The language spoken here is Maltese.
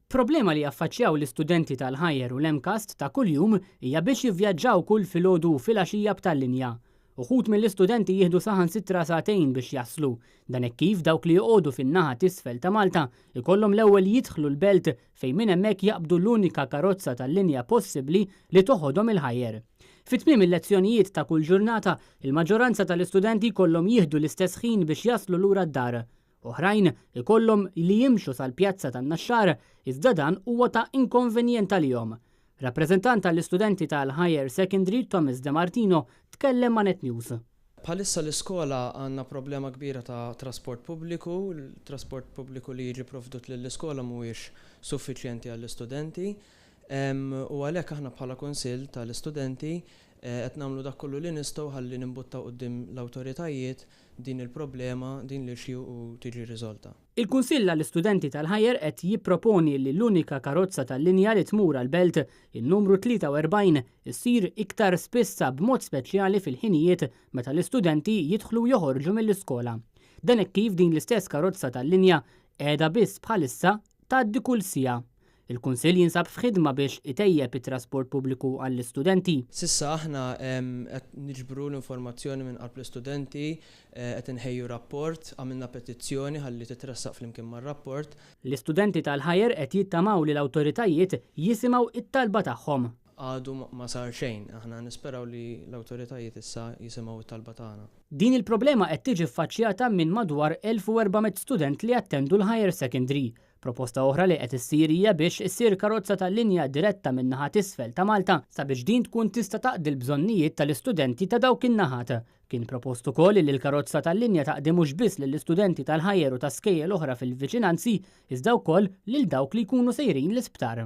Problema li affaċċjaw l-istudenti tal-ħajjer u l-MCAST ta' kuljum hija biex jivvjaġġaw kull filgħodu u filgħaxija b'tal-linja. Uħud mill-istudenti jieħdu saħansitra sagħtejn biex jaslu. Dan hekk kif dawk li joqogħdu fin-naħa t'isfel ta' Malta ikollhom l-ewwel jidħlu l-belt fejn minn hemmhekk jaqbdu l-unika karozza tal-linja possibbli li toħodhom il-ħajjer. Fit-tmiem il-lezzjonijiet ta' kull ġurnata, il-maġġoranza tal-istudenti jkollhom jieħdu l-istess ħin biex jaslu lura d-dar. Oħrajn ikollhom li jimxu sal-pjazza tan-Naxxar iżda dan huwa ta' inkonvenjent għalihom. Rappreżentant tal-istudenti tal-Higher Secondary Thomas De Martino tkellem ma' Net News. Bħalissa l-iskola għandna problema kbira ta' trasport pubbliku. Il-trasport pubbliku li jiġi provdut lill-iskola mhuwiex suffiċjenti għall-istudenti. U għalhekk aħna bħala kunsill tal-istudenti qed nagħmlu dak kollu li nistgħu ħalli nimbuttaw quddiem l-awtoritajiet din il-problema, din l-issue u tiġi riżolta. Il-Kunsill għall-istudenti tal-ħajjer qed jipproponi li l-unika karozza tal-linja li tmur għall-belt in-numru 43 issir iktar spissa b'mod speċjali fil-ħinijiet meta l-istudenti jidħlu joħorġu mill-iskola. Dan hekk kif din l-istess karozza tal-linja qiegħda biss bħalissa tgħaddi kull siegħa. Il-Kunsill jinsab f'ħidma biex itejjeb it-trasport pubbliku għall-istudenti. Sissa aħna qed niġbru l-informazzjoni minn qalb l-istudenti, qed inħejju rapport, għamilna petizzjoni ħalli titressaq flimkien mar-rapport. L-istudenti tal-ħajjer qed jittamaw li l-awtoritajiet jisimgħu it-talba tagħhom. Għadu ma sar xejn, aħna nisperaw li l-awtoritajiet issa jisimgħu it-talba tagħna. Din il-problema qed tiġi ffaċċjata minn madwar 1400 student li attendu l-Higher Secondary. Proposta oħra li qed issir hija biex issir karozza tal-linja diretta min naħa t'isfel ta' Malta sabiex din tkun tista' taqdi l-bżonnijiet tal-istudenti ta' dawk in-naħat. Kien propost ukoll li l-karozza tal-linja taqdi mhux biss lill-istudenti tal-ħajjer u ta' skejjel oħra fil-viċinanzi iżda wkoll lil dawk li jkunu sejrin l-isptar.